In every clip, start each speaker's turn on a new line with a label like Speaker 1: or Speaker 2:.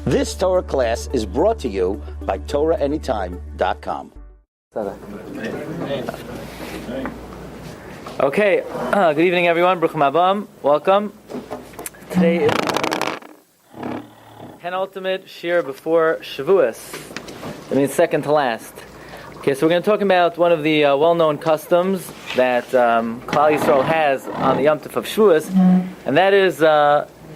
Speaker 1: This Torah class is brought to you by TorahAnytime.com.
Speaker 2: Okay, good evening everyone, Bruchim Abam, welcome. Today is penultimate Shiur before Shavuos. That means second to last. Okay, so we're going to talk about one of the well-known customs that Klal Yisrael has on the Yom Tov of Shavuos, and that is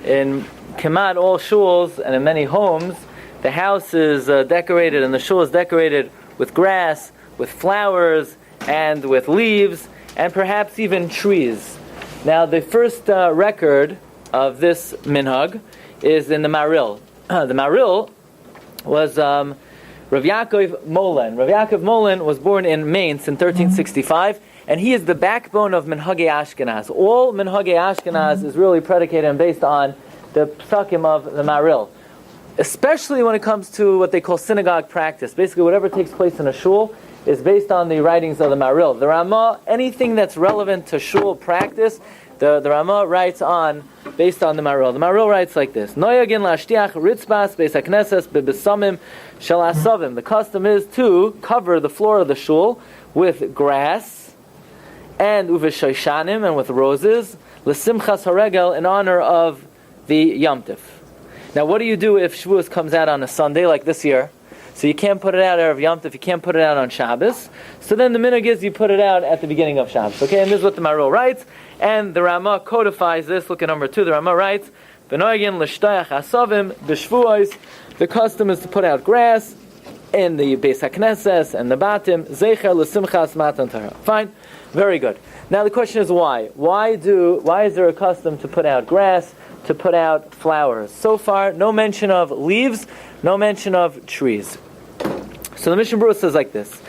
Speaker 2: in Kemat all shuls and in many homes, the house is decorated and the shul is decorated with grass, with flowers, and with leaves, and perhaps even trees. Now, the first record of this minhag is in the Maril. The Maril was Rav Yaakov Molin. Rav Yaakov Molin was born in Mainz in 1365, and he is the backbone of Minhagei Ashkenaz. All Minhagei Ashkenaz is really predicated and based on the psakim of the Maril, especially when it comes to what they call synagogue practice. Basically, whatever takes place in a shul is based on the writings of the Maril. The Ramah, anything that's relevant to shul practice, the Ramah writes on based on the Maril. The Maril writes like this: Noyagin lashtiach ritzbas beis hakneses bebesamim shel asavim. The custom is to cover the floor of the shul with grass and uveshoshanim, and with roses, l'simchas haregel, in honor of the Yom Tov. Now, what do you do if Shavuos comes out on a Sunday like this year? So you can't put it out Erev Yom Tov, you can't put it out on Shabbos. So then the minhag is you put it out at the beginning of Shabbos. Okay, and this is what the Maril writes, and the Ramah codifies this. Look at number 2. The Ramah writes, "V'noegin l'shtayach asavim b'shvuos." The custom is to put out grass in the Beis HaKnesses and the Batim. Zecher l'simchas matan Torah. Fine, very good. Now the question is why? Why is there a custom to put out grass, to put out flowers? So far, no mention of leaves, no mention of trees. So the Mishnah Berurah says like this,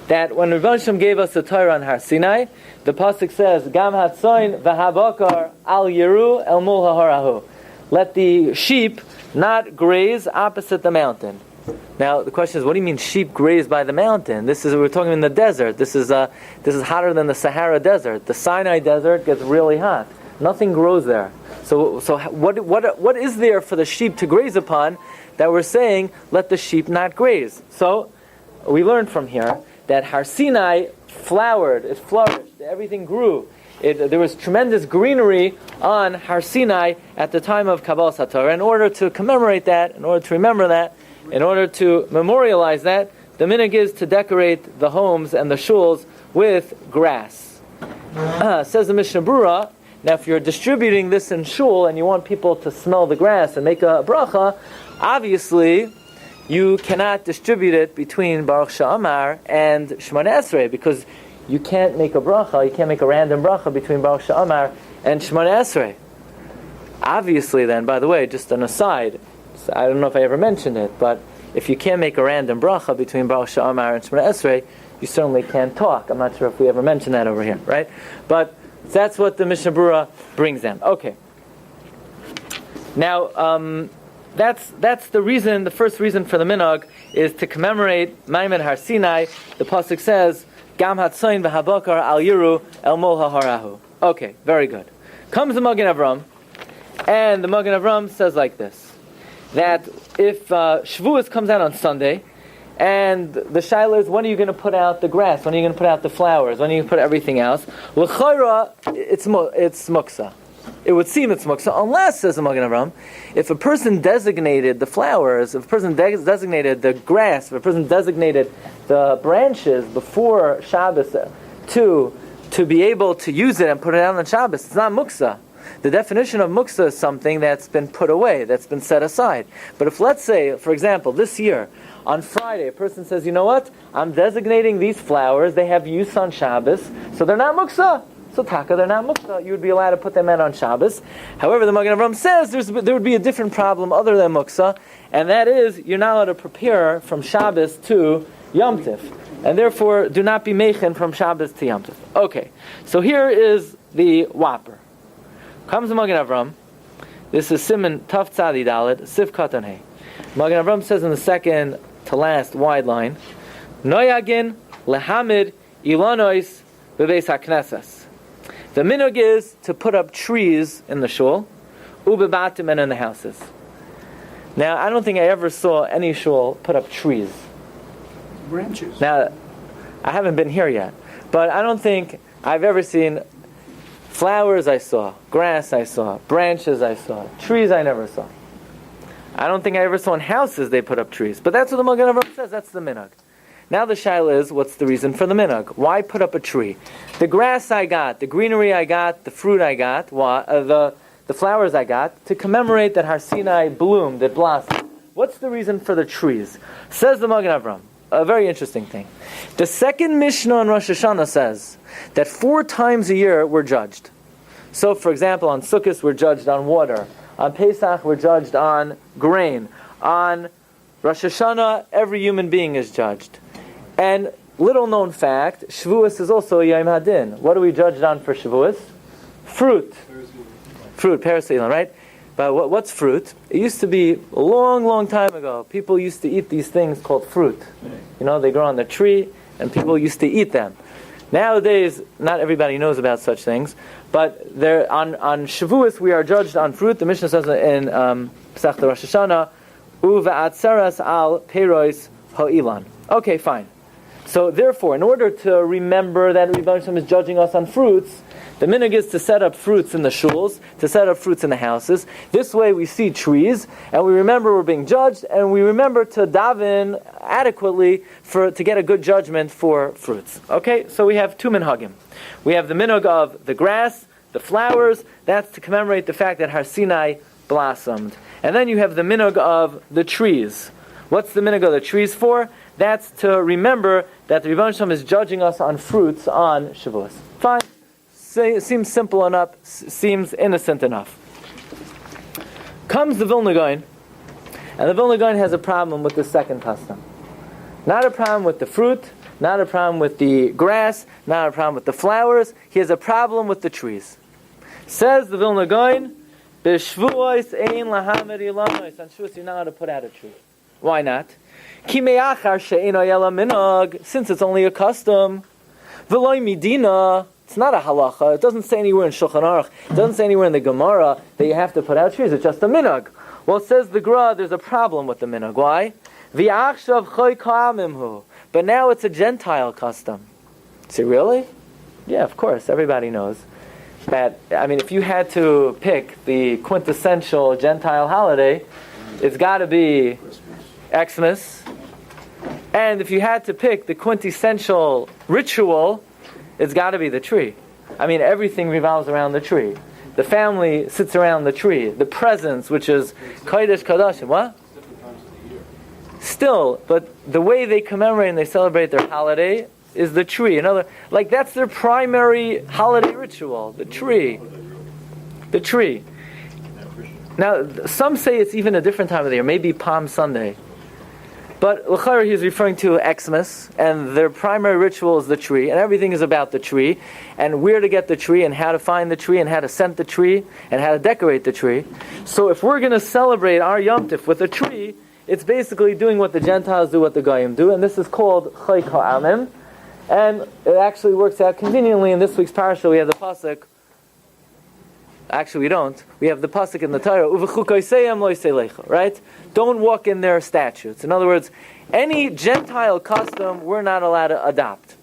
Speaker 2: that when Rebbe Shem gave us the Torah on Har Sinai, the pasuk says, "Gam hatzoin v'habakar al yiru el mul haharahu." Let the sheep not graze opposite the mountain. Now the question is, what do you mean sheep graze by the mountain? We're talking in the desert. This is hotter than the Sahara Desert. The Sinai Desert gets really hot. Nothing grows there. So what is there for the sheep to graze upon that we're saying let the sheep not graze? So we learned from here that Har Sinai flowered, it flourished, everything grew. There was tremendous greenery on Har Sinai at the time of Kabbalas HaTorah. In order to commemorate that, in order to remember that, in order to memorialize that, the minhag is to decorate the homes and the shuls with grass. Says the Mishnah Berurah, now if you're distributing this in shul and you want people to smell the grass and make a bracha, obviously you cannot distribute it between Baruch Sha'amar and Shemoneh Esrei, because you can't make a bracha, you can't make a random bracha between Baruch Sha'amar and Shemoneh Esrei. Obviously then, by the way, just an aside, I don't know if I ever mentioned it, but if you can't make a random bracha between Baruch Sha'amar and Shemoneh Esrei, you certainly can't talk. I'm not sure if we ever mentioned that over here, right? But that's what the Mishnah Berurah brings them. Okay. Now, that's the reason. The first reason for the minhag is to commemorate Maimon Har Sinai. The pasuk says, "Gam hatzoin v'habakar al yiru el mol haharahu." Okay, very good. Comes the Magen Avram, and the Magen Avram says like this: that if Shavuos comes out on Sunday, and the shaila is, when are you going to put out the grass? When are you going to put out the flowers? When are you going to put everything else? L'chayra, it's muksa. It would seem it's muksa, unless, says the Magen Avram, if a person designated the flowers, if a person designated the grass, if a person designated the branches before Shabbos to be able to use it and put it out on Shabbos, it's not muksa. The definition of muksa is something that's been put away, that's been set aside. But if, let's say, for example, this year, on Friday, a person says, you know what, I'm designating these flowers, they have use on Shabbos, so they're not muksa. So taka, they're not muksa. You would be allowed to put them out on Shabbos. However, the Magen Avram says there would be a different problem other than muksa, and that is, you're not allowed to prepare from Shabbos to Yom Tov. And therefore, do not be mechen from Shabbos to Yom Tov. Okay, so here is the whopper. Comes the Magen Avram. This is Siman Taf Tzadi Dalet, Sif Katan Hey. Magen Avram says in the second to last wide line, Noyagin lehamid ilanois bebeis haknesses. The minhag is to put up trees in the shul, ubebatim, and in the houses. Now, I don't think I ever saw any shul put up trees.
Speaker 3: Branches.
Speaker 2: Now, I haven't been here yet, but I don't think I've ever seen flowers. I saw grass. I saw branches. I saw trees. I never saw. I don't think I ever saw in houses they put up trees. But that's what the Magen Avraham says. That's the minhag. Now the shaila is, what's the reason for the minhag? Why put up a tree? The grass I got, the greenery I got, the fruit I got, the flowers I got, to commemorate that Har Sinai bloomed, it blossomed. What's the reason for the trees? Says the Magen Avraham, a very interesting thing. The second Mishnah on Rosh Hashanah says that 4 times a year we're judged. So, for example, on Sukkot we're judged on water. On Pesach we're judged on grain. On Rosh Hashanah, every human being is judged. And little known fact, Shavuos is also Yom Hadin. What are we judged on for Shavuos? Fruit. Fruit, purest, right? But what's fruit? It used to be a long, long time ago. People used to eat these things called fruit. You know, they grow on the tree, and people used to eat them. Nowadays, not everybody knows about such things, but on Shavuos we are judged on fruit. The Mishnah says in Pesach Rosh Hashanah, "Uva'atzeras al peiros ha'ilan." Okay, fine. So therefore, in order to remember that Rebbe Hashem is judging us on fruits, the minhag is to set up fruits in the shuls, to set up fruits in the houses. This way we see trees, and we remember we're being judged, and we remember to daven adequately to get a good judgment for fruits. Okay, so we have 2 minhagim. We have the minhag of the grass, the flowers, that's to commemorate the fact that Har Sinai blossomed. And then you have the minhag of the trees. What's the minhag of the trees for? That's to remember that the Rebbe Hashem is judging us on fruits on Shavuos. Fine. Seems simple enough, seems innocent enough. Comes the Vilna Gaon, and the Vilna Gaon has a problem with the second custom. Not a problem with the fruit, not a problem with the grass, not a problem with the flowers. He has a problem with the trees. Says the Vilna Gaon, "B'Shvuos ein lahamed ilanos." On Shavuos you're not allowed to put out a tree. Why not? Ki me'achar she'eino yela minhag, since it's only a custom. V'loi midina. It's not a halacha. It doesn't say anywhere in Shulchan Aruch. It doesn't say anywhere in the Gemara that you have to put out trees. It's just a minhag. Well, it says the Gra, there's a problem with the minhag. Why? V'achshav choy ka'amimhu. But now it's a gentile custom. See, really? Yeah, of course. Everybody knows that. I mean, if you had to pick the quintessential gentile holiday, it's got to be Xmas. And if you had to pick the quintessential ritual, it's got to be the tree. I mean, everything revolves around the tree. The family sits around the tree. The presents, which is Kodesh Kadashim. What? Still, but the way they commemorate and they celebrate their holiday is the tree. That's their primary holiday ritual. The tree. The tree. Now, some say it's even a different time of the year. Maybe Palm Sunday. But l'chayr, he's referring to Xmas, and their primary ritual is the tree, and everything is about the tree, and where to get the tree, and how to find the tree, and how to scent the tree, and how to decorate the tree. So if we're going to celebrate our Yom Tif with a tree, it's basically doing what the Gentiles do, what the Goyim do, and this is called Choy Ka'amim, and it actually works out conveniently. In this week's Parsha, we have the pasuk. Actually, we don't. We have the pasuk in the Torah, "Uvechukoseim lo yiselecha," right? Don't walk in their statutes. In other words, any Gentile custom we're not allowed to adopt.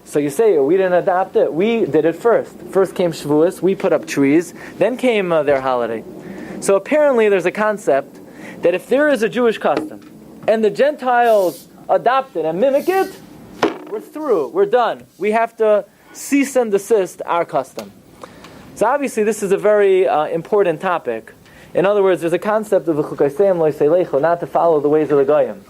Speaker 2: So you say, we didn't adopt it. We did it first. First came Shavuos. We put up trees. Then came their holiday. So apparently there's a concept that if there is a Jewish custom and the Gentiles adopt it and mimic it, we're through. We're done. We have to cease and desist our custom. So obviously this is a very important topic. In other words, there's a concept of not to follow the ways of the Goyim.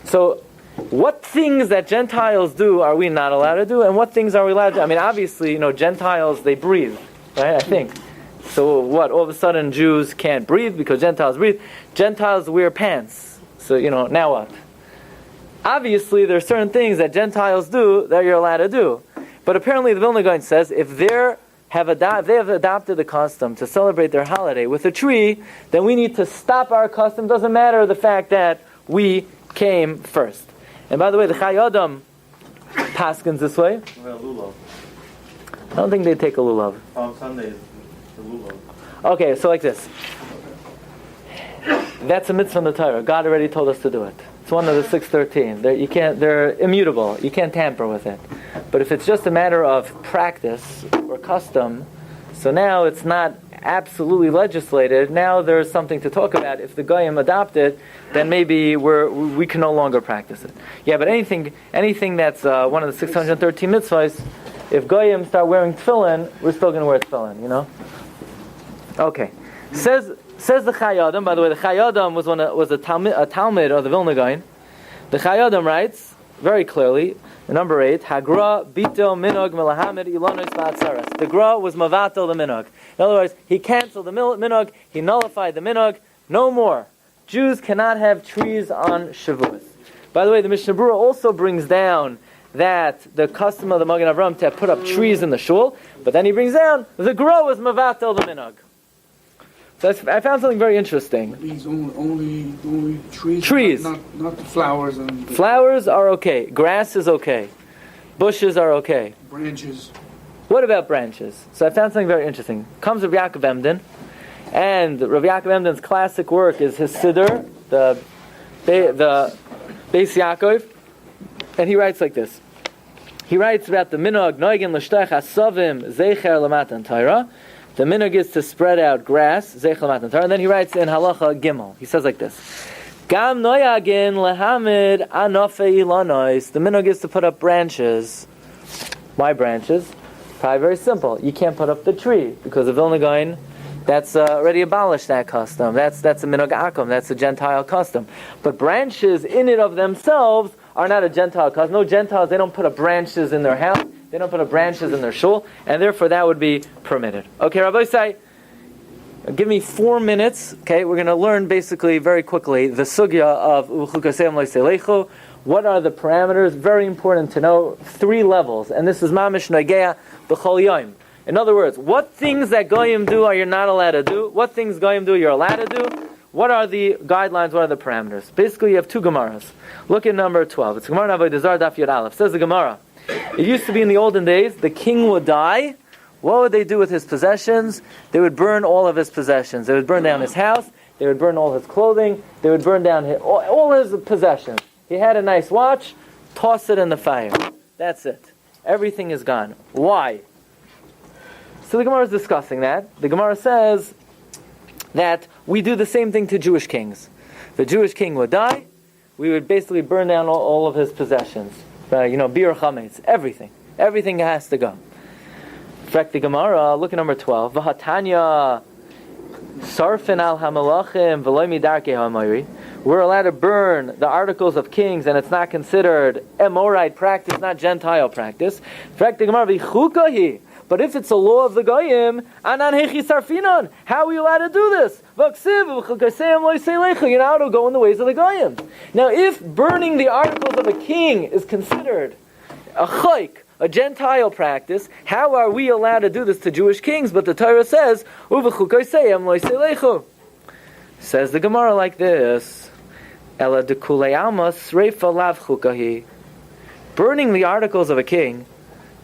Speaker 2: So what things that Gentiles do are we not allowed to do, and what things are we allowed to do? I mean, obviously, Gentiles, they breathe, right? I think. So what, all of a sudden Jews can't breathe because Gentiles breathe? Gentiles wear pants. So, now what? Obviously, there are certain things that Gentiles do that you're allowed to do. But apparently the Vilna Gaon says, if they have adopted the custom to celebrate their holiday with a tree, then we need to stop our custom. Doesn't matter the fact that we came first. And by the way, the Chai Adam paskins this way. I don't think they take a lulav.
Speaker 4: On Sunday is the lulav.
Speaker 2: Okay, so like this. That's a mitzvah in the Torah. God already told us to do it. It's one of the 613. They're immutable. You can't tamper with it. But if it's just a matter of practice or custom, so now it's not absolutely legislated. Now there's something to talk about. If the Goyim adopt it, then maybe we can no longer practice it. Yeah, but anything that's one of the 613 mitzvahs, if Goyim start wearing tefillin, we're still going to wear tefillin, you know? Okay. Says the Chai Adam. By the way, the Chai Adam was a Talmud of the Vilna Gaon. The Chai Adam writes very clearly, number 8, Hagra bito minog melahamed ilonos ba'atzaras. The Gra was mavatel the minog. In other words, he canceled the minog, he nullified the minog. No more. Jews cannot have trees on Shavuos. By the way, the Mishnah Berurah also brings down that the custom of the Magen Avram to put up trees in the shul, but then he brings down the Gra was mavatel the minog. So I found something very interesting.
Speaker 3: These only trees.
Speaker 2: Trees.
Speaker 3: Not the flowers and
Speaker 2: flowers are okay. Grass is okay. Bushes are okay.
Speaker 3: branches.
Speaker 2: What about branches? So I found something very interesting. Comes Rabbi Yaakov Emden, and Rabbi Yaakov Emden's classic work is his Siddur, the Beis Yaakov, and he writes like this. He writes about the minog noigin l'shtach asavim zecher lamatan Torah. The minog is to spread out grass, zecher lamatan Torah. And then he writes in Halacha Gimel. He says like this: Gam noyagin lehamid anofe ilanois. The minog is to put up branches. Why branches? Probably very simple. You can't put up the tree because the Vilna Gaon, that's already abolished that custom. That's a minog akum. That's a gentile custom. But branches in it of themselves are not a gentile custom. No Gentiles, they don't put up branches in their house. They don't put up branches in their shul, and therefore that would be permitted. Okay, Rabbi say, give me 4 minutes. Okay, we're going to learn basically very quickly the sugya of uchukasem loiselechu. What are the parameters? Very important to know. 3 levels, and this is mamish nogeya b'chol yom. In other words, what things that goyim do are you not allowed to do? What things goyim do you're allowed to do? What are the guidelines? What are the parameters? Basically, you have 2 Gemaras. Look at number 12. It's Gemara Avodah Zarah Daf Yud Aleph. Says the Gemara. It used to be in the olden days, the king would die. What would they do with his possessions? They would burn all of his possessions. They would burn down his house. They would burn all his clothing. They would burn down all his possessions. He had a nice watch. Toss it in the fire. That's it. Everything is gone. Why? So the Gemara is discussing that. The Gemara says that we do the same thing to Jewish kings. If a Jewish king would die, we would basically burn down all of his possessions. Bir chametz, everything. Everything has to go. In fact, the Gemara, look at number 12. V'hatanya sarfin al hamalachim v'loy midarkei ha'mayri. We're allowed to burn the articles of kings, and it's not considered Amorite practice, not Gentile practice. In fact, the Gemara v'chukahi. But if it's a law of the Goyim, anan hechi sarfinon, how are we allowed to do this? You're not to go in the ways of the Goyim. Now, if burning the articles of a king is considered a chayk, a Gentile practice, how are we allowed to do this to Jewish kings? But the Torah says, says the Gemara like this, burning the articles of a king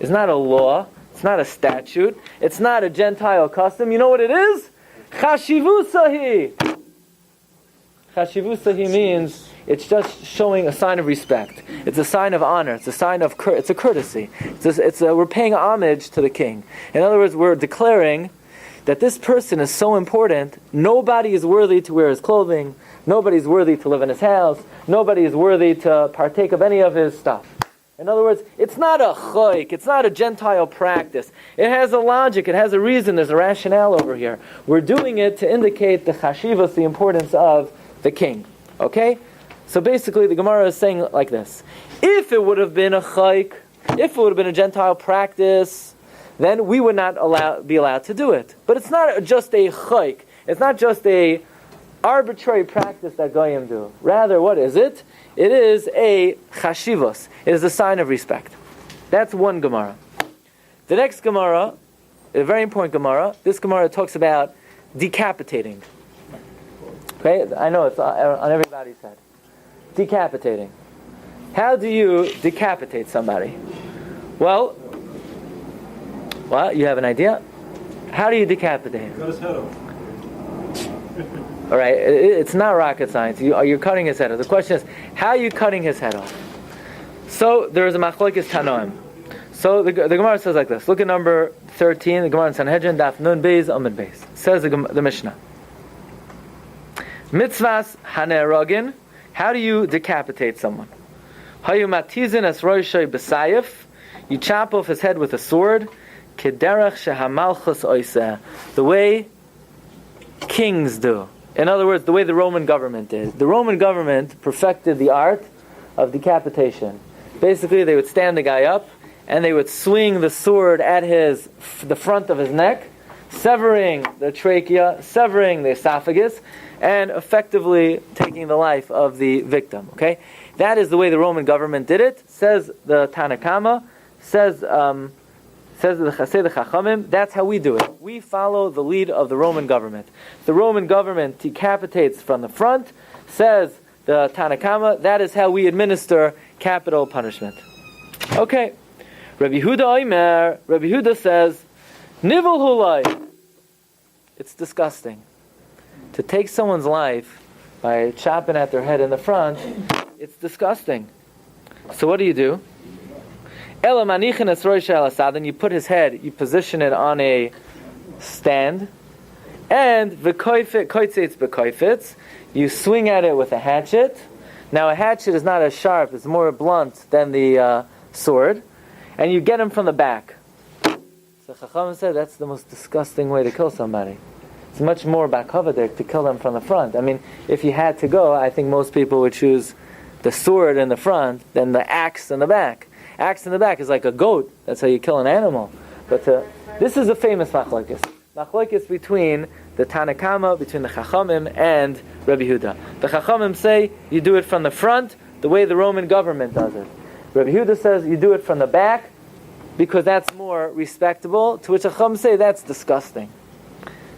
Speaker 2: is not a law. It's not a statute. It's not a Gentile custom. You know what it is? Chashivusahi. Chashivusahi means it's just showing a sign of respect. It's a sign of honor. It's a sign of it's a courtesy. We're paying homage to the king. In other words, we're declaring that this person is so important. Nobody is worthy to wear his clothing. Nobody is worthy to live in his house. Nobody is worthy to partake of any of his stuff. In other words, it's not a chayk, it's not a Gentile practice. It has a logic, it has a reason, there's a rationale over here. We're doing it to indicate the chashivas, the importance of the king. Okay? So basically the Gemara is saying like this. If it would have been a chayk, if it would have been a Gentile practice, then we would not be allowed to do it. But it's not just a chayk, it's not just a arbitrary practice that Goyim do. Rather, what is it? It is a chashivos. It is a sign of respect. That's one Gemara. The next Gemara, a very important Gemara, this Gemara talks about decapitating. Okay, I know it's on everybody's head. Decapitating. How do you decapitate somebody? Well, you have an idea? How do you decapitate him?
Speaker 4: Cut his head off.
Speaker 2: All right, it's not rocket science. You're cutting his head off. The question is, how are you cutting his head off? So there is a machlokes tanoim. So the Gemara says like this. Look at number 13. The Gemara in Sanhedrin, Daf Nun Beis Amud Beis. Says the Mishnah. Mitzvahs hanerogin. How do you decapitate someone? Hayu matizin es roishay b'sayif. You chop off his head with a sword. Kederach shehamalchus oiseh. The way kings do. In other words, the way the Roman government did. The Roman government perfected the art of decapitation. Basically, they would stand the guy up, and they would swing the sword at the front of his neck, severing the trachea, severing the esophagus, and effectively taking the life of the victim. Okay, that is the way the Roman government did it. Says the Tanakama. Says the Chachamim. That's how we do it. We follow the lead of the Roman government. The Roman government decapitates from the front. Says the Tanakama. That is how we administer capital punishment. Okay. Rabbi Yehuda says, Nivel hulai. It's disgusting. To take someone's life by chopping at their head in the front, it's disgusting. So what do? Ela manichin es roish al asad, and you put his head, you position it on a stand, and v'koifetz b'koifetz, you swing at it with a hatchet. Now a hatchet is not as sharp, it's more blunt than the sword, and you get him from the back. So Chacham said that's the most disgusting way to kill somebody. It's much more bakavadik to kill them from the front. I mean, if you had to go, I think most people would choose the sword in the front than the axe in the back. Axe in the back is like a goat. That's how you kill an animal. But this is a famous machlokes. Machlokes between the Tanakama, between the Chachamim and Rabbi Yehuda. The Chachamim say you do it from the front, the way the Roman government does it. Rabbi Yehuda says you do it from the back because that's more respectable. To which Chachamim say that's disgusting.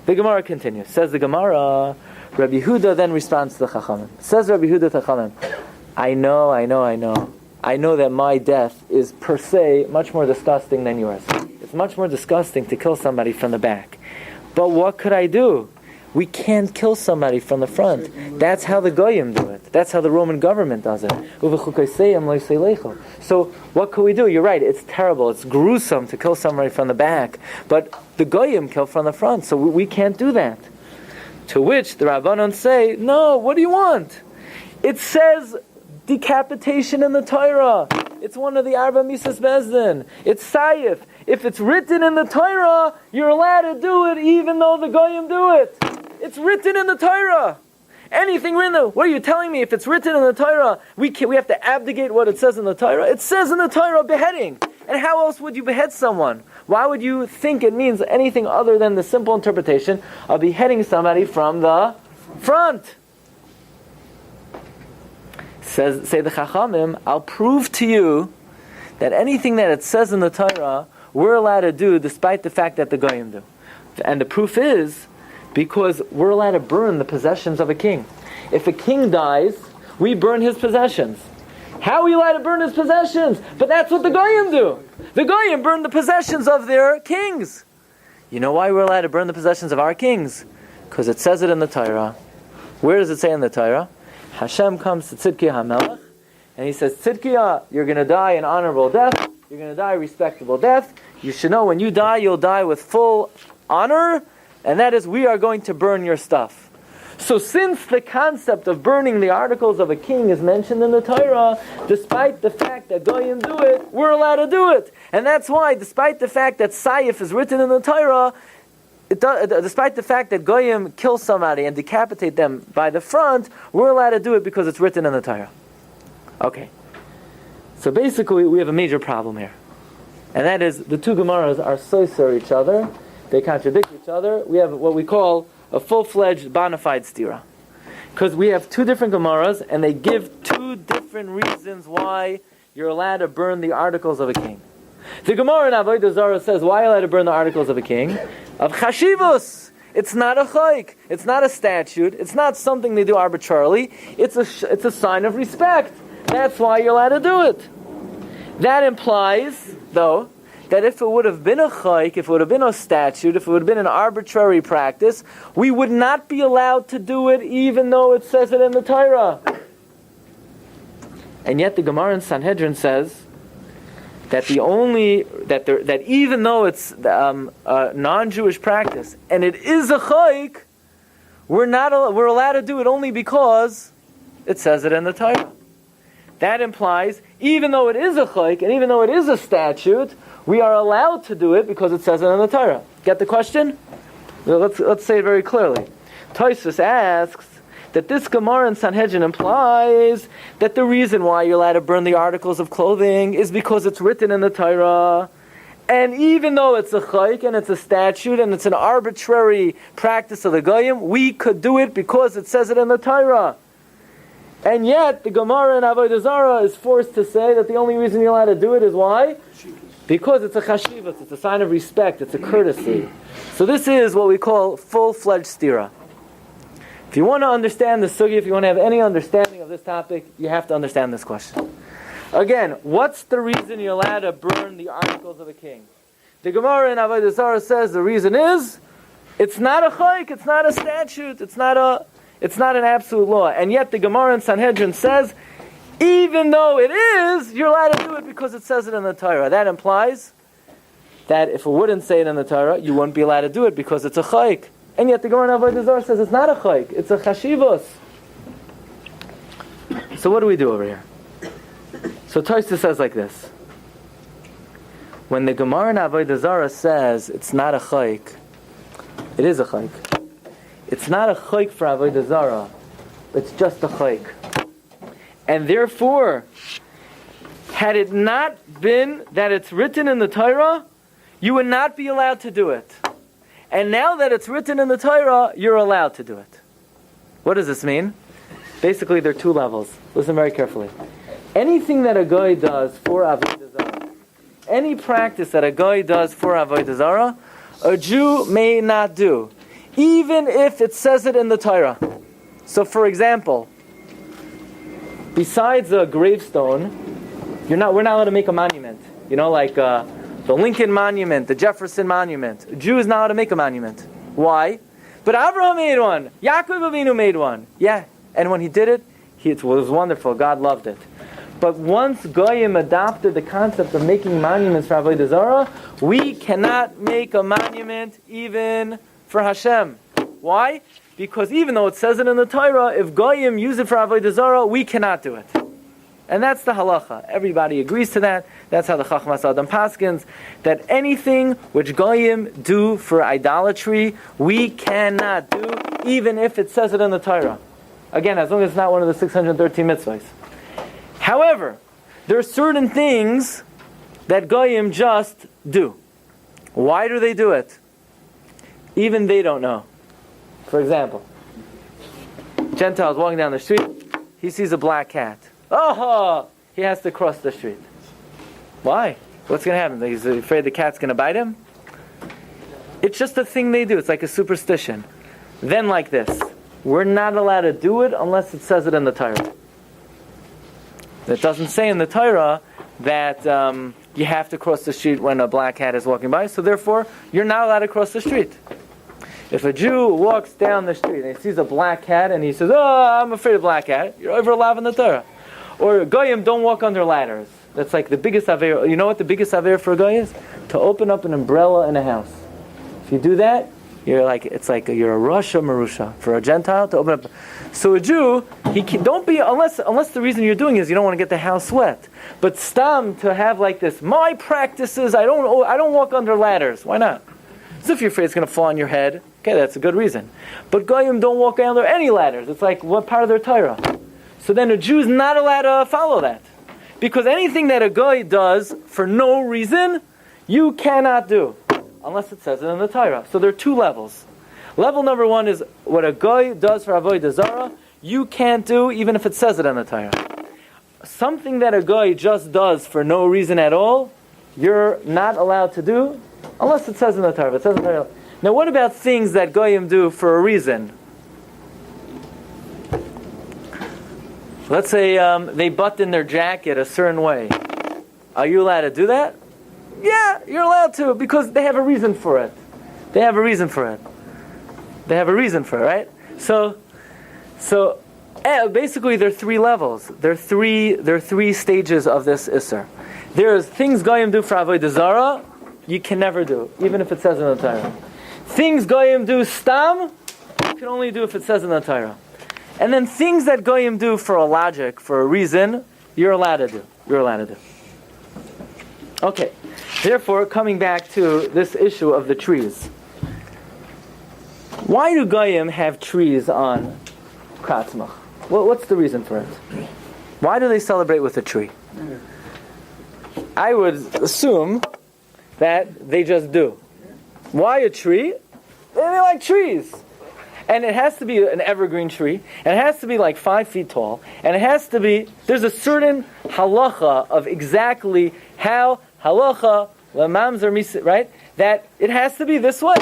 Speaker 2: The Gemara continues. Says the Gemara, Rabbi Yehuda then responds to the Chachamim. Says Rabbi Yehuda to Chachamim, I know that my death is per se much more disgusting than yours. It's much more disgusting to kill somebody from the back. But what could I do? We can't kill somebody from the front. That's how the Goyim do it. That's how the Roman government does it. So what could we do? You're right, it's terrible. It's gruesome to kill somebody from the back. But the Goyim kill from the front, so we can't do that. To which the Rabbanon say, no, what do you want? It says decapitation in the Torah. It's one of the Arba Misas Bezdin. It's Sayif. If it's written in the Torah, you're allowed to do it even though the Goyim do it. It's written in the Torah. Anything written there. What are you telling me? If it's written in the Torah, we have to abdicate what it says in the Torah? It says in the Torah beheading. And how else would you behead someone? Why would you think it means anything other than the simple interpretation of beheading somebody from the front? Say the Chachamim, I'll prove to you that anything that it says in the Torah, we're allowed to do despite the fact that the Goyim do. And the proof is because we're allowed to burn the possessions of a king. If a king dies, we burn his possessions. How are we allowed to burn his possessions? But that's what the Goyim do. The Goyim burn the possessions of their kings. You know why we're allowed to burn the possessions of our kings? Because it says it in the Torah. Where does it say in the Torah? Hashem comes to Tzidkiah HaMelech, and he says, Tzidkiah, you're going to die an honorable death. You're going to die a respectable death. You should know when you die, you'll die with full honor, and that is, we are going to burn your stuff. So since the concept of burning the articles of a king is mentioned in the Torah, despite the fact that Goyim do it, we're allowed to do it. And that's why, despite the fact that Sayif is written in the Torah, despite the fact that Goyim kill somebody and decapitate them by the front, we're allowed to do it because it's written in the Torah. Okay. So basically, we have a major problem here. And that is, the two Gemaras are soiser each other. They contradict each other. We have what we call a full-fledged bona fide stira. Because we have two different Gemaras, and they give two different reasons why you're allowed to burn the articles of a king. The Gemara in Avodah Zarah says, why are you allowed to burn the articles of a king? Of chashivos. It's not a chayk. It's not a statute. It's not something they do arbitrarily. It's a sign of respect. That's why you're allowed to do it. That implies, though, that if it would have been a chayk, if it would have been a statute, if it would have been an arbitrary practice, we would not be allowed to do it even though it says it in the Torah. And yet the Gemara in Sanhedrin says that that even though it's a non-Jewish practice and it is a chayk, we're allowed to do it only because it says it in the Torah. That implies, even though it is a chayk and even though it is a statute, we are allowed to do it because it says it in the Torah. Get the question? Well, let's say it very clearly. Tosfos asks that this Gemara in Sanhedrin implies that the reason why you're allowed to burn the articles of clothing is because it's written in the Torah. And even though it's a chayk and it's a statute and it's an arbitrary practice of the Goyim, we could do it because it says it in the Torah. And yet the Gemara in Avodah Zarah is forced to say that the only reason you're allowed to do it is why? Because it's a chashivas, it's a sign of respect, it's a courtesy. So this is what we call full-fledged stira. If you want to understand the sugi, if you want to have any understanding of this topic, you have to understand this question. Again, what's the reason you're allowed to burn the articles of a king? The Gemara in Avodah Zarah says the reason is, it's not a chayk, it's not a statute, it's not an absolute law. And yet the Gemara in Sanhedrin says, even though it is, you're allowed to do it because it says it in the Torah. That implies that if it wouldn't say it in the Torah, you wouldn't be allowed to do it because it's a chayk. And yet the Gemara in Avodah Zarah says it's not a chayk, it's a chashivos. So what do we do over here? So Tosfos says like this. When the Gemara in Avodah Zarah says it's not a chayk, it is a chayk. It's not a chayk for Avodah Zarah, it's just a chayk. And therefore, had it not been that it's written in the Torah, you would not be allowed to do it. And now that it's written in the Torah, you're allowed to do it. What does this mean? Basically, there are two levels. Listen very carefully. Anything that a guy does for Avodah Zarah, any practice that a guy does for Avodah Zarah, a Jew may not do, even if it says it in the Torah. So, for example, besides a gravestone, we're not allowed to make a monument. You know, like the Lincoln Monument, the Jefferson Monument. A Jew is not allowed to make a monument. Why? But Abraham made one. Yaakov Avinu made one. Yeah, and when he did it, it was wonderful. God loved it. But once Goyim adopted the concept of making monuments for Avodah Zarah, we cannot make a monument even for Hashem. Why? Because even though it says it in the Torah, if Goyim use it for Avodah Zarah, we cannot do it. And that's the halacha. Everybody agrees to that. That's how the Chachmas Adam paskins, that anything which Goyim do for idolatry, we cannot do, even if it says it in the Torah. Again, as long as it's not one of the 613 mitzvahs. However, there are certain things that Goyim just do. Why do they do it? Even they don't know. For example, Gentile's walking down the street, he sees a black cat. Oh, he has to cross the street. Why? What's going to happen? He's afraid the cat's going to bite him? It's just a thing they do. It's like a superstition. Then like this. We're not allowed to do it unless it says it in the Torah. It doesn't say in the Torah that you have to cross the street when a black cat is walking by, so therefore, you're not allowed to cross the street. If a Jew walks down the street and he sees a black cat and he says, "Oh, I'm afraid of black cat," you're over allowed in the Torah. Or Goyim don't walk under ladders. That's like the biggest aver. You know what the biggest aver for a Goy is? To open up an umbrella in a house. If you do that, you're a Rasha Marusha. For a Gentile to open up. So a Jew, don't be unless the reason you're doing is you don't want to get the house wet. But stam to have like this. My practice is I don't walk under ladders. Why not? As if you're afraid it's going to fall on your head. Okay, that's a good reason. But Goyim don't walk under any ladders. It's like what part of their Torah? So then a Jew is not allowed to follow that. Because anything that a Goy does for no reason, you cannot do. Unless it says it in the Torah. So there are two levels. Level number one is what a Goy does for Avodah Zarah, you can't do even if it says it in the Torah. Something that a Goy just does for no reason at all, you're not allowed to do unless it says in the Torah. It says in the Torah. Now what about things that Goyim do for a reason? Let's say they button their jacket a certain way. Are you allowed to do that? Yeah, you're allowed to, because they have a reason for it. They have a reason for it. They have a reason for it, right? So basically there are three levels. There are three stages of this Isser. There's things Goyim do for Avodah Zarah, you can never do, even if it says in the Torah. Things Goyim do Stam, you can only do if it says in the Torah. And then things that Goyim do for a logic, for a reason, you're allowed to do. You're allowed to do. Okay. Therefore, coming back to this issue of the trees. Why do Goyim have trees on Kratzmach? What's the reason for it? Why do they celebrate with a tree? I would assume that they just do. Why a tree? They like trees. And it has to be an evergreen tree, and it has to be like 5 feet tall, and it has to be, there's a certain halacha of exactly how halacha, lamamzer, right? That it has to be this way.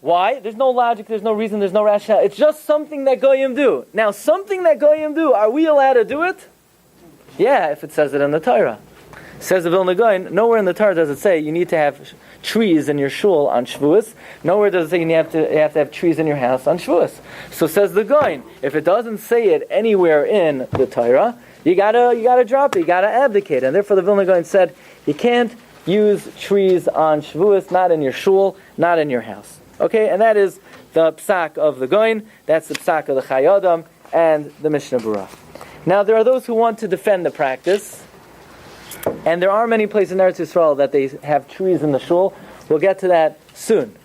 Speaker 2: Why? There's no logic, there's no reason, there's no rationale. It's just something that Goyim do. Now, something that Goyim do, are we allowed to do it? Yeah, if it says it in the Torah. Says the Vilna Gaon, nowhere in the Torah does it say you need to have trees in your shul on Shavuos. Nowhere does it say you have to have trees in your house on Shavuos. So says the Gaon, if it doesn't say it anywhere in the Torah, you gotta drop it, you gotta abdicate. And therefore the Vilna Gaon said, you can't use trees on Shavuos, not in your shul, not in your house. Okay, and that is the psak of the Gaon, that's the psak of the Chayadam, and the Mishnah Berurah. Now there are those who want to defend the practice, and there are many places in Eretz Yisrael that they have trees in the shul. We'll get to that soon.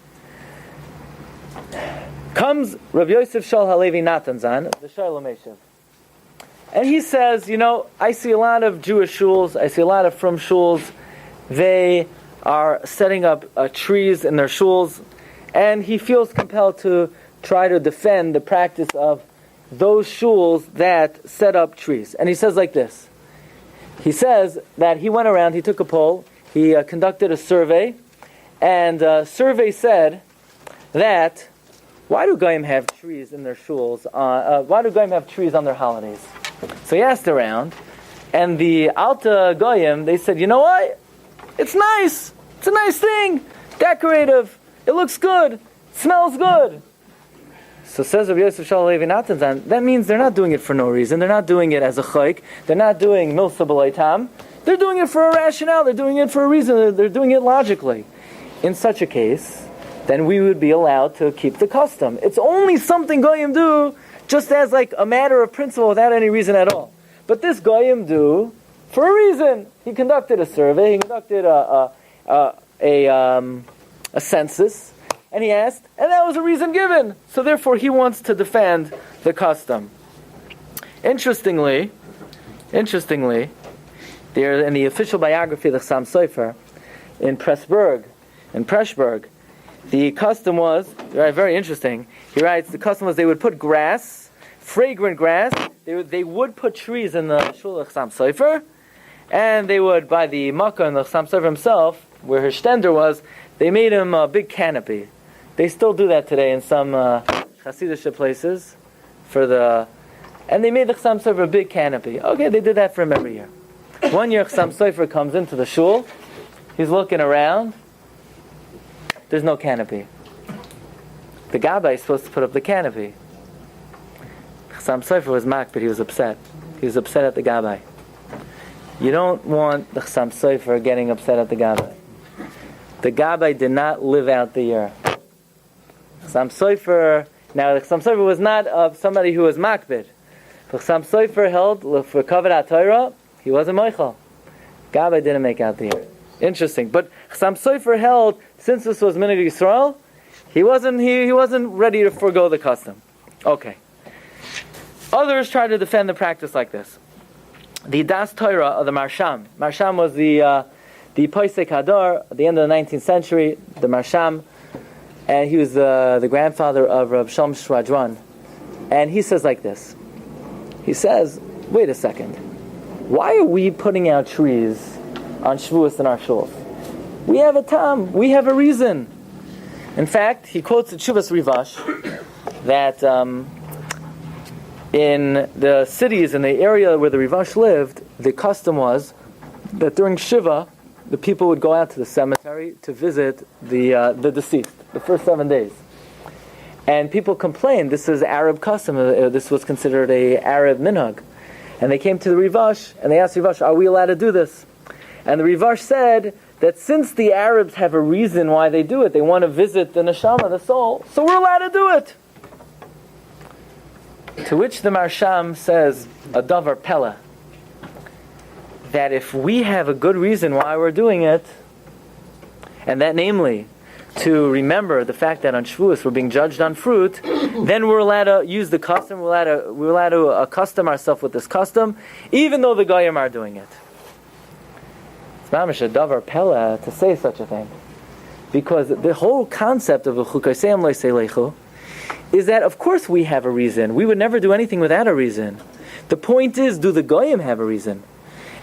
Speaker 2: Comes Rabbi Yosef Shol Halevi Natanzan, the Shalom Eshev. And he says, I see a lot of Jewish shuls, I see a lot of frum shuls, they are setting up trees in their shuls, and he feels compelled to try to defend the practice of those shuls that set up trees. And he says like this. He says that he went around, he took a poll, he conducted a survey, and survey said that why do Goyim have trees in their shuls? Why do Goyim have trees on their holidays? So he asked around, and the Alta Goyim, they said, you know what? It's nice. It's a nice thing. Decorative. It looks good. It smells good. So says Rabbi Yosef Shol Levi Natanzan, that means they're not doing it for no reason. They're not doing it as a chayk. They're not doing milsa b'lei tam. They're doing it for a rationale. They're doing it for a reason. They're doing it logically. In such a case, then we would be allowed to keep the custom. It's only something Goyim do just as like a matter of principle without any reason at all. But this Goyim do for a reason. He conducted a survey. He conducted a census. And he asked, and that was a reason given. So therefore he wants to defend the custom. Interestingly, there in the official biography of the Chassam Sofer, in Pressburg, the custom was, very interesting, he writes, the custom was they would put grass, fragrant grass, they would put trees in the shul of Chassam Sofer, and they would, by the Makkah and the Chassam Sofer himself, where his stender was, they made him a big canopy. They still do that today in some Hasidic places, and they made the Chassam Sofer a big canopy. Okay, they did that for him every year. One year Chassam Sofer comes into the shul, he's looking around, there's no canopy. The Gabbai is supposed to put up the canopy. Chassam Sofer was mocked, but he was upset. He was upset at the Gabbai. You don't want the Chassam Sofer getting upset at the Gabbai. The Gabbai did not live out the year. Chassam Sofer, now the Chassam Sofer was not somebody who was makbid. The Chassam Sofer held for Kavod HaTorah, he wasn't Moichel. Gabbai didn't make out the year. Interesting. But Chassam Sofer held, since this was Minhag Yisrael, he wasn't ready to forego the custom. Okay. Others try to defend the practice like this. The Das Torah of the Marsham. Marsham was the Poisek Hadar at the end of the 19th century, the Marsham, and he was the grandfather of Rav Shalom Shwadron. And he says like this. He says, wait a second. Why are we putting out trees on Shavuos in our shuls? We have a tam. We have a reason. In fact, he quotes the Tshuvas Rivash that in the cities, in the area where the Rivash lived, the custom was that during Shiva, the people would go out to the cemetery to visit the deceased, the first 7 days. And people complained, this is Arab custom, this was considered a Arab minhag. And they came to the Rivash, and they asked Rivash, are we allowed to do this? And the Rivash said that since the Arabs have a reason why they do it, they want to visit the neshama, the soul, so we're allowed to do it. To which the Marsham says, a davar pella, that if we have a good reason why we're doing it, and that namely, to remember the fact that on Shavuos we're being judged on fruit, then we're allowed to use the custom, we're allowed to accustom ourselves with this custom, even though the Goyim are doing it. It's mamish a davar pella to say such a thing. Because the whole concept of Chukasem Leiselechu is that of course we have a reason. We would never do anything without a reason. The point is, do the Goyim have a reason?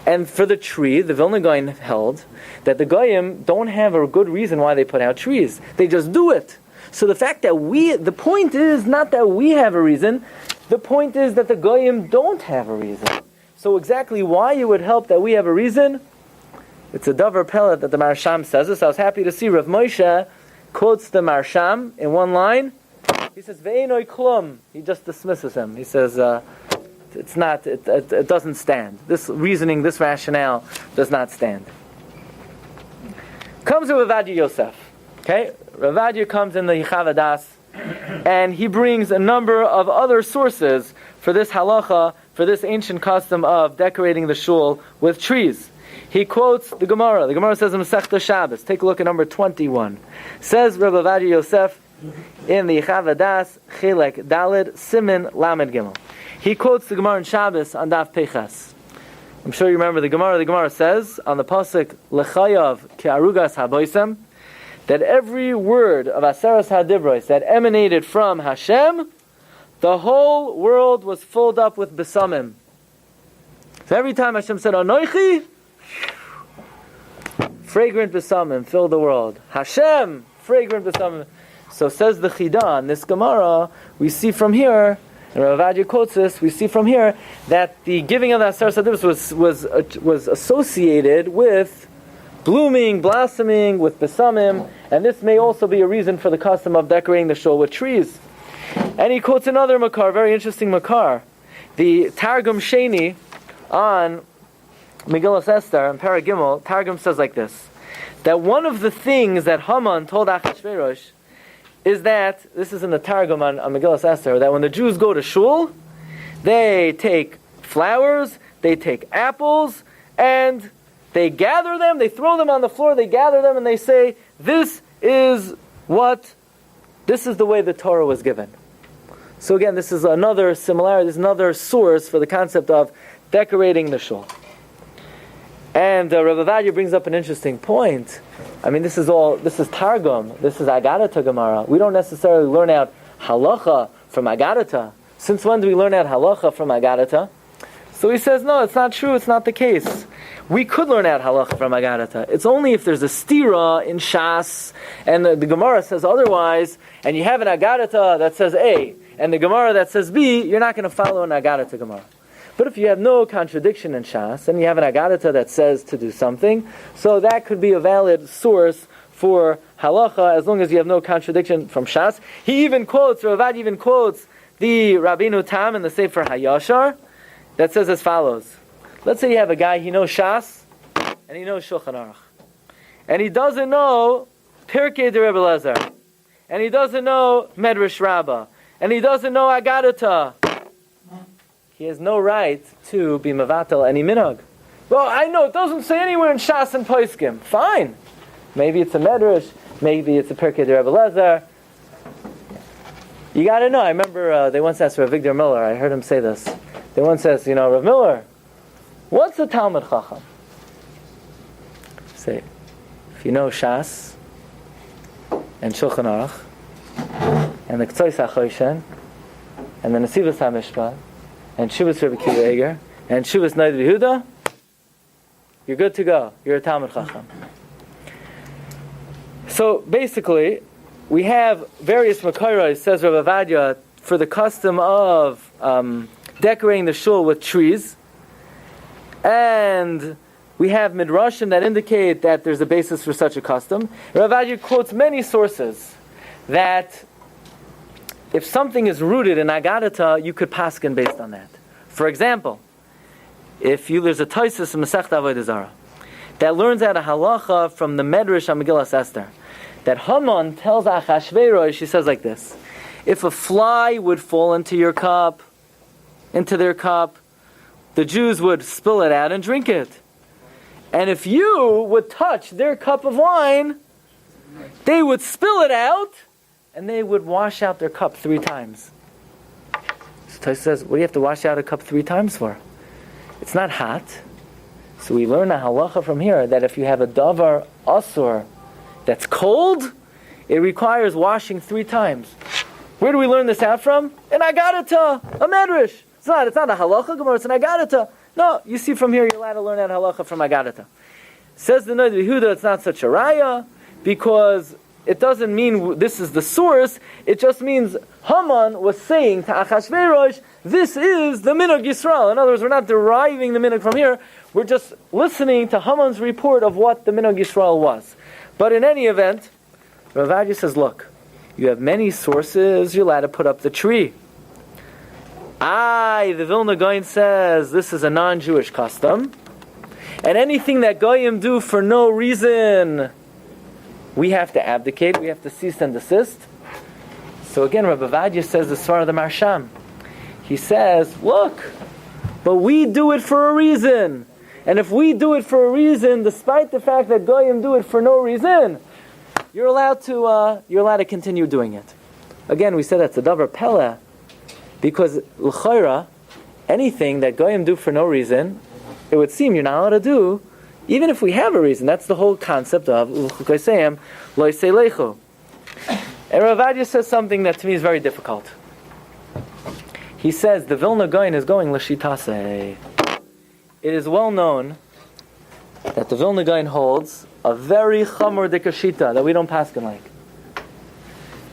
Speaker 2: And for the tree, the Vilna Gaon held that the Goyim don't have a good reason why they put out trees. They just do it. So the fact that the point is not that we have a reason, the point is that the Goyim don't have a reason. So exactly why it would help that we have a reason, it's a davar pella that the Marsham says this. I was happy to see Rav Moshe quotes the Marsham in one line. He says, Ve'enoi klum. He just dismisses him. He says, it's not. It doesn't stand. This reasoning, this rationale, does not stand. Comes with Rav Yosef. Okay, Rav comes in the Yichavadas, and he brings a number of other sources for this halacha, for this ancient custom of decorating the shul with trees. He quotes the Gemara. The Gemara says in Masechta Shabbos. Take a look at number 21. Says Rav Yosef in the Yichavadas Chelek Dalid Simin Lamed Gimel. He quotes the Gemara in Shabbos on Daf Peichas. I'm sure you remember the Gemara. The Gemara says on the pasuk Lechayav Ke'arugas Haboisem that every word of Aseres Hadibros that emanated from Hashem, the whole world was filled up with besamim. So every time Hashem said Anoichi, fragrant besamim filled the world. Hashem, fragrant besamim. So says the Chidah in this Gemara, we see from here, and Rav Ovadia quotes this, we see from here that the giving of the Aseres Hadibros was associated with blooming, blossoming, with besamim, and this may also be a reason for the custom of decorating the shul with trees. And he quotes another makar, very interesting makar. The Targum Sheni on Megillas Esther and Paragimel, Targum says like this, that one of the things that Haman told Achashverosh is that, this is in the Targum on Megillas Esther, that when the Jews go to shul, they take flowers, they take apples, and they gather them, they throw them on the floor, they gather them, and they say, this is the way the Torah was given. So again, this is another similarity, this is another source for the concept of decorating the shul. And Rav Ovadia brings up an interesting point. I mean, this is Targum, this is Agadata Gemara. We don't necessarily learn out halacha from Agadata. Since when do we learn out halacha from Agadata? So he says, no, it's not true, it's not the case. We could learn out halacha from Agadata. It's only if there's a stira in Shas, and the Gemara says otherwise, and you have an Agadata that says A, and the Gemara that says B, you're not going to follow an Agadata Gemara. But if you have no contradiction in Shas, and you have an Agadata that says to do something, so that could be a valid source for halacha, as long as you have no contradiction from Shas. He even quotes, Rav even quotes, the Rabbeinu Tam in the Sefer HaYashar, that says as follows. Let's say you have a guy, he knows Shas, and he knows Shulchan Aruch. And he doesn't know Pirkei de Rebbe Lezer. And he doesn't know Medrash Rabbah. And he doesn't know Agadata. He has no right to be Mavatal any minhag. Well, I know, it doesn't say anywhere in Shas and Poskim. Fine. Maybe it's a Medrash, maybe it's a Pirkei de Rebbe Lezer. You gotta know, I remember they once asked Rav Victor Miller, I heard him say this. They once asked, Rav Miller, what's a Talmud Chacham? Say, if you know Shas, and Shulchan Aruch, and the Ktsois HaChoshen, and the Nesivos HaMishpat, and Shuvas Rabbi Akiva Eger, and Shuvas Noid Yehuda, you're good to go. You're a Talmud Chacham. So basically, we have various Makairos, says Rav Ovadia, for the custom of decorating the shul with trees. And We have midrashim that indicate that there's a basis for such a custom. Rav Adia quotes many sources that if something is rooted in agadata, you could paskin based on that. For example, there's a Taisus in Masechta Avodah Zarah that learns out a halacha from the Medrash on Megillas Esther, that Haman tells Achashverosh, she says like this: if a fly would fall into their cup, the Jews would spill it out and drink it. And if you would touch their cup of wine, they would spill it out and they would wash out their cup 3 times. So Taisus says, what do you have to wash out a cup 3 times for? It's not hot. So we learn a halacha from here that if you have a davar asur that's cold, it requires washing 3 times. Where do we learn this out from? In Agadata, a medrash. It's not a halacha Gemara, it's an Agadata. No, you see from here you're allowed to learn that halacha from Agadata. Says the Rabbi Yehuda, it's not such a raya, because it doesn't mean this is the source, it just means Haman was saying to Achashverosh, this is the minhag Yisrael. In other words, we're not deriving the minhag from here, we're just listening to Haman's report of what the minhag Yisrael was. But in any event, Rav Adia says, look, you have many sources, you're allowed to put up the tree. The Vilna Gaon says this is a non-Jewish custom, and anything that Goyim do for no reason, we have to abdicate, we have to cease and desist. So again, Rabbi Vadia says the Svar of the Marsham. He says, look, but we do it for a reason. And if we do it for a reason, despite the fact that Goyim do it for no reason, you're allowed to continue doing it. Again, we said that's a davar pella, because l'chayra, anything that Goyim do for no reason, it would seem you're not allowed to do, even if we have a reason. That's the whole concept of l'chukoseyim lo yisei. And Rav Adia says something that to me is very difficult. He says the Vilna Gaon is going l'shitase. It is well known that the Vilna Gaon holds a very chamor dekashita that we don't paskin like.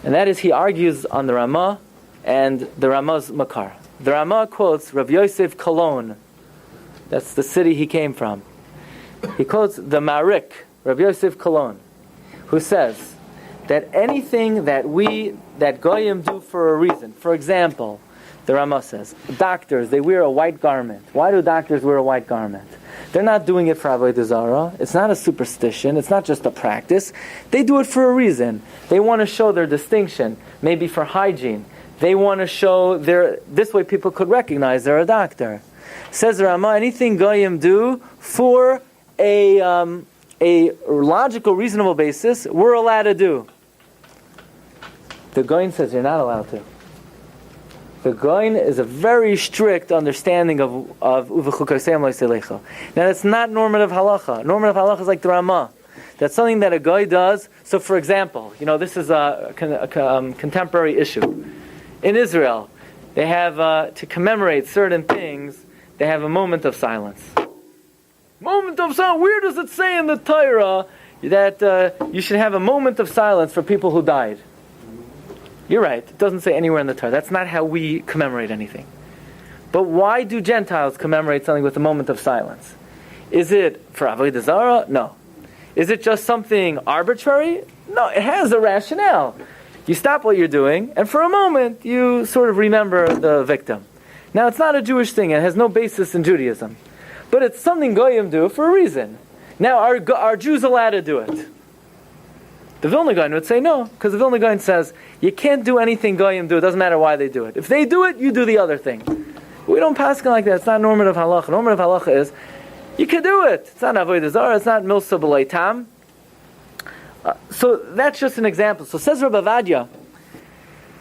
Speaker 2: And that is, he argues on the Ramah and the Ramah's Makar. The Ramah quotes Rav Yosef Cologne. That's the city he came from. He quotes the Marik, Rav Yosef Cologne, who says that anything that Goyim do for a reason, for example, the Ramah says, doctors, they wear a white garment. Why do doctors wear a white garment? They're not doing it for Avodah Zarah. It's not a superstition. It's not just a practice. They do it for a reason. They want to show their distinction, maybe for hygiene. They want to show this way people could recognize they're a doctor. Says the Ramah, anything Goyim do for a logical, reasonable basis, we're allowed to do. The Goyim says you're not allowed to. The Goyim is a very strict understanding of uvechukoseyim lo yisei. Now that's not normative halacha. Normative halacha is like the Ramah. That's something that a guy does. So for example, this is a contemporary issue. In Israel, they have, to commemorate certain things, they have a moment of silence. Moment of silence. Where does it say in the Torah that you should have a moment of silence for people who died? You're right. It doesn't say anywhere in the Torah. That's not how we commemorate anything. But why do Gentiles commemorate something with a moment of silence? Is it for Avodah Zarah? No. Is it just something arbitrary? No, it has a rationale. You stop what you're doing, and for a moment, you sort of remember the victim. Now, it's not a Jewish thing. It has no basis in Judaism. But it's something Goyim do for a reason. Now, are Jews allowed to do it? The Vilna Gaon would say no, because the Vilna Gaon says, you can't do anything Goyim do. It doesn't matter why they do it. If they do it, you do the other thing. We don't paskin like that. It's not normative halacha. Normative halacha is, you can do it. It's not avodah zarah. It's not milsa b'lei tam. So that's just an example. So says Rabbi Vadia,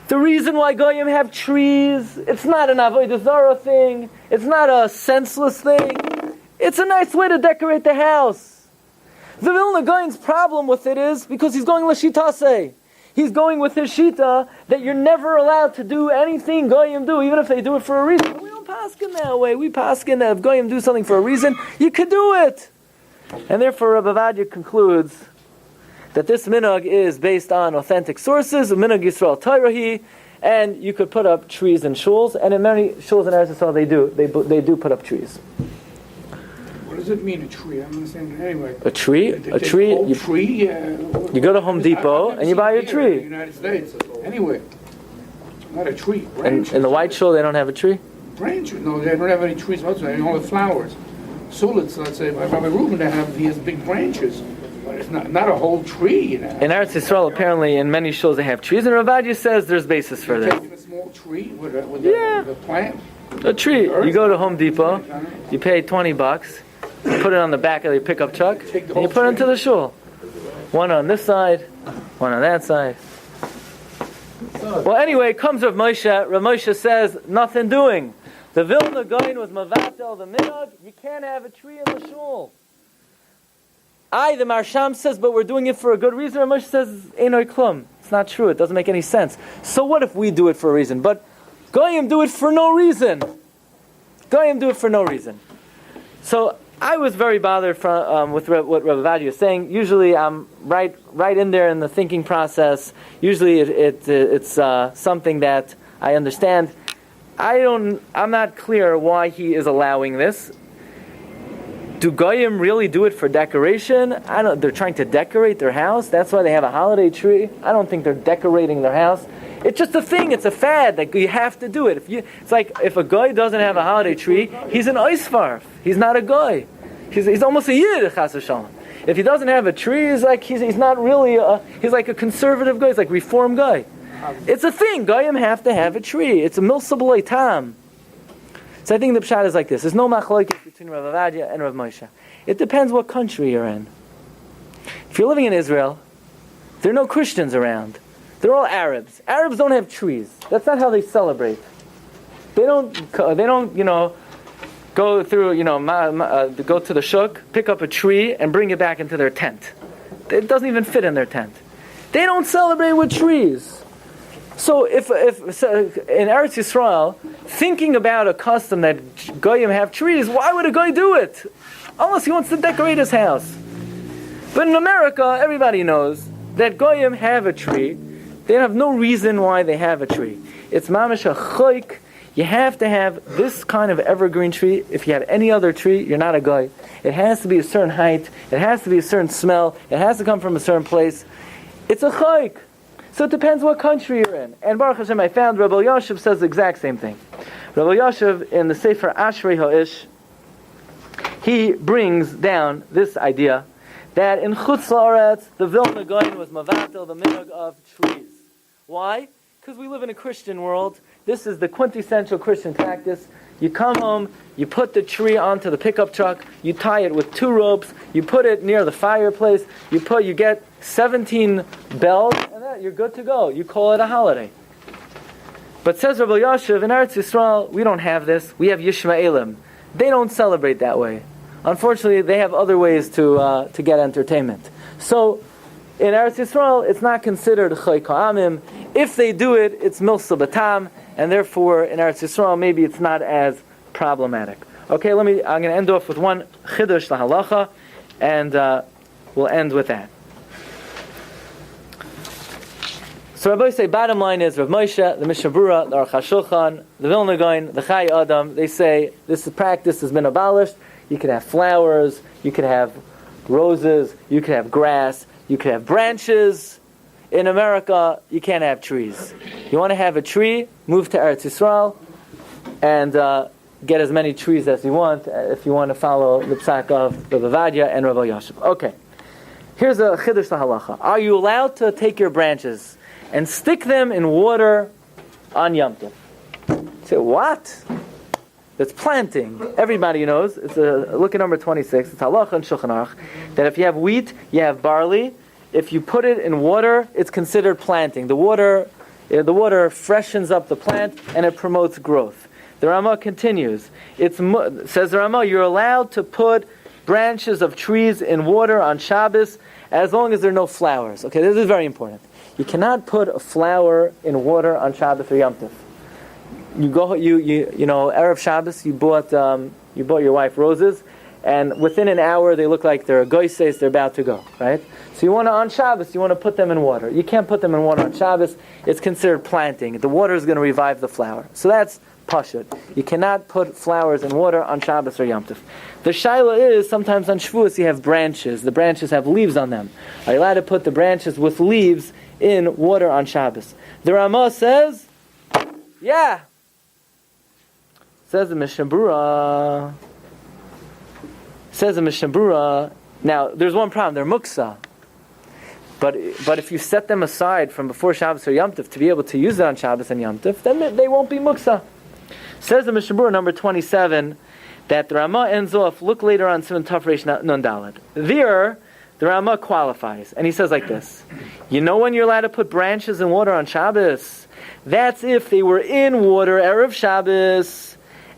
Speaker 2: the reason why Goyim have trees, it's not an avodah zarah thing. It's not a senseless thing. It's a nice way to decorate the house. The Vilna Gaon's problem with it is because he's going l'shitase. He's going with his shita that you're never allowed to do anything Goyim do, even if they do it for a reason. But we don't paskin that way. We paskin that if Goyim do something for a reason, you could do it. And therefore Rabbi Vadia concludes that this minhag is based on authentic sources, minhag Yisrael Torah, and you could put up trees in shuls, and in many shuls in Eretz Yisrael they do put up trees.
Speaker 3: What does it mean, a tree? I don't understand. Anyway.
Speaker 2: A tree?
Speaker 3: A
Speaker 2: tree?
Speaker 3: You
Speaker 2: go to Home Depot and you buy a tree.
Speaker 3: In the United States. Anyway. Not a tree.
Speaker 2: In the White Shul, they don't have a tree?
Speaker 3: Branches. No, they don't have any trees whatsoever. They only have flowers. Sullets, let's say, by Rabbi Reuben, he has big branches. But it's not a whole tree, you know.
Speaker 2: In Eretz Yisrael, apparently, in many shuls they have trees, and Ravadia says there's basis for this.
Speaker 3: Taking a small tree with a plant.
Speaker 2: A tree. You go to Home Depot, you pay $20, you put it on the back of your pickup truck, and you put it into the shul. One on this side, one on that side. Well, anyway, comes Rav Moshe. Rav Moshe says, nothing doing. The Vilna Gaon was Mavatel, the Minhag, you can't have a tree in the shul. The Marsham says, but we're doing it for a good reason. Rav Moshe says, Einoi Klum. It's not true, it doesn't make any sense. So what if we do it for a reason? But Goyim do it for no reason. Goyim do it for no reason. So I was very bothered with what Rabbi Vadia is saying. Usually I'm right in there in the thinking process. Usually it's something that I understand. I'm not clear why he is allowing this. Do Goyim really do it for decoration? They're trying to decorate their house. That's why they have a holiday tree. I don't think they're decorating their house. It's just a thing. It's a fad. Like you have to do it. It's like if a guy doesn't have a holiday tree, he's an oisvarf. He's not a guy. He's almost a yid. Chas v'shalom. If he doesn't have a tree, he's not really. He's like a conservative guy. He's like a reform guy. It's a thing. Goyim have to have a tree. It's a milsa b'loi tam. So I think the pshat is like this. There's no machlokes between Rav Avadia and Rav Moshe. It depends what country you're in. If you're living in Israel, there are no Christians around. They're all Arabs. Arabs don't have trees. That's not how they celebrate. They don't go through, go to the shuk, pick up a tree, and bring it back into their tent. It doesn't even fit in their tent. They don't celebrate with trees. So if in Eretz Yisrael, thinking about a custom that Goyim have trees, why would a guy do it? Unless he wants to decorate his house. But in America, everybody knows that Goyim have a tree. They have no reason why they have a tree. It's mamash a choik. You have to have this kind of evergreen tree. If you have any other tree, you're not a guy. It has to be a certain height. It has to be a certain smell. It has to come from a certain place. It's a choik. So it depends what country you're in. And Baruch Hashem, I found Rabbi Yashiv says the exact same thing. Rabbi Yashiv in the Sefer Ashrei Ha'ish, he brings down this idea that in Chutz La'aretz, the Vilna Gaon was mavatel, the minhag of trees. Why? Because we live in a Christian world. This is the quintessential Christian practice. You come home, you put the tree onto the pickup truck, you tie it with 2 ropes, you put it near the fireplace, you get 17 bells, and then you're good to go. You call it a holiday. But says Rabbi Yashiv, in Eretz Yisrael, we don't have this. We have Yishmaelim. They don't celebrate that way. Unfortunately, they have other ways to get entertainment. So, in Eretz Yisrael, it's not considered Choy Ka'amim. If they do it, it's Milsa Batam, and therefore, in Eretz Yisrael, maybe it's not as problematic. Okay, I'm going to end off with one Chiddush Lahalacha, and we'll end with that. So Rabbi say, bottom line is, Rav Moshe, the Mishnah Berurah, the Aruch HaShulchan, the Vilna Gaon, the Chai Adam, they say, this practice has been abolished. You could have flowers, you could have roses, you could have grass, you could have branches. In America, you can't have trees. You want to have a tree, move to Eretz Yisrael, and get as many trees as you want, if you want to follow the psak of Rabbi Vadia and Rabbi Yashiv. Okay, here's a Chiddush Halacha. Are you allowed to take your branches and stick them in water on Yom Tov? You say, what? It's planting. Everybody knows. It's look at number 26. It's halacha and Shulchan Aruch that if you have wheat, you have barley. If you put it in water, it's considered planting. The water freshens up the plant and it promotes growth. The Ramah continues. Says the Ramah, you're allowed to put branches of trees in water on Shabbos as long as there are no flowers. Okay, this is very important. You cannot put a flower in water on Shabbos or Yom Tov. Erev Shabbos, you bought your wife roses, and within an hour they look like they're goyses, they're about to go, right? So on Shabbos, you want to put them in water. You can't put them in water on Shabbos. It's considered planting. The water is going to revive the flower. So that's pashut. You cannot put flowers and water on Shabbos or Yom Tov. The shaila is, sometimes on Shavuos you have branches. The branches have leaves on them. Are you allowed to put the branches with leaves in water on Shabbos? The Ramah says, yeah. Says the Mishnah Berurah. Now, there's one problem. They're muksa. But if you set them aside from before Shabbos or Yom Tov to be able to use it on Shabbos and Yom Tov, then they won't be muksa. Says the Mishnah Berurah, number 27, that the Ramah ends off, look later on Siman Tov Reish Nun Daled. There, the Ramah qualifies. And he says like this, you know when you're allowed to put branches and water on Shabbos? That's if they were in water Erev Shabbos,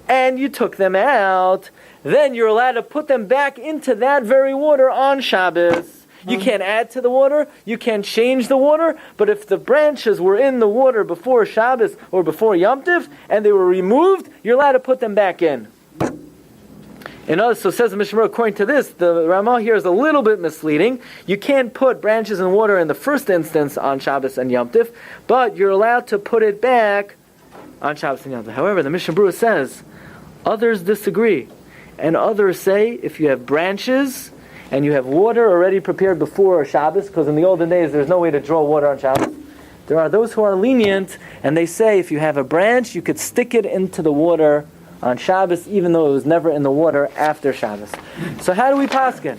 Speaker 2: and you took them out, then you're allowed to put them back into that very water on Shabbos. You can't add to the water, you can't change the water, but if the branches were in the water before Shabbos or before Yom Tov, and they were removed, you're allowed to put them back in. So says the Mishnah, according to this, the Ramah here is a little bit misleading. You can't put branches and water in the first instance on Shabbos and Yom Tov, but you're allowed to put it back on Shabbos and Yom Tov. However, the Mishnah Berurah says, others disagree. And others say, if you have branches and you have water already prepared before Shabbos, because in the olden days there's no way to draw water on Shabbos, there are those who are lenient, and they say if you have a branch, you could stick it into the water on Shabbos, even though it was never in the water after Shabbos. So how do we paskin?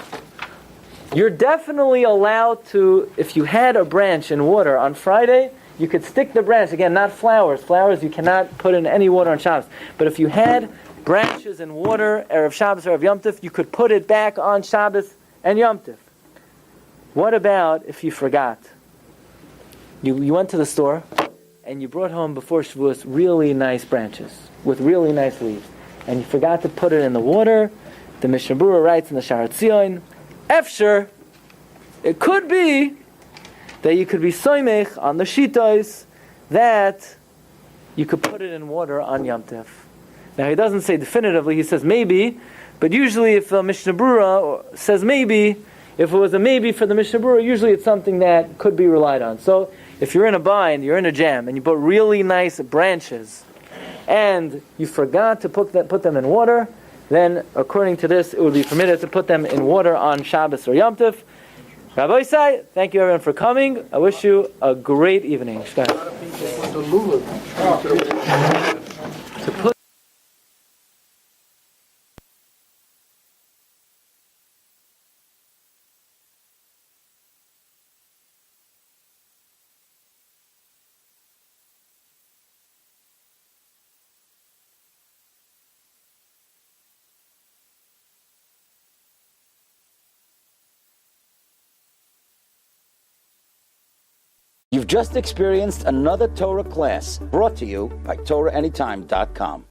Speaker 2: You're definitely allowed to, if you had a branch in water on Friday, you could stick the branch, again, not flowers. Flowers you cannot put in any water on Shabbos. But if you had branches and water, Erev Shabbos or Erev Yom Tov, you could put it back on Shabbos and Yom Tov. What about if you forgot? You went to the store and you brought home before Shavuos really nice branches with really nice leaves, and you forgot to put it in the water. The Mishnah Berurah writes in the Sha'ar Tzion, Efsher, it could be that you could be soymech on the shitos that you could put it in water on Yom Tov. Now he doesn't say definitively, he says maybe, but usually if the Mishnah Berurah says maybe, if it was a maybe for the Mishnah Berurah, usually it's something that could be relied on. So if you're in a bind, you're in a jam, and you put really nice branches, and you forgot to put them in water, then according to this, it would be permitted to put them in water on Shabbos or Yom Tov. Rabbi Isai, thank you everyone for coming. I wish you a great evening. To put
Speaker 1: You've just experienced another Torah class brought to you by TorahAnytime.com.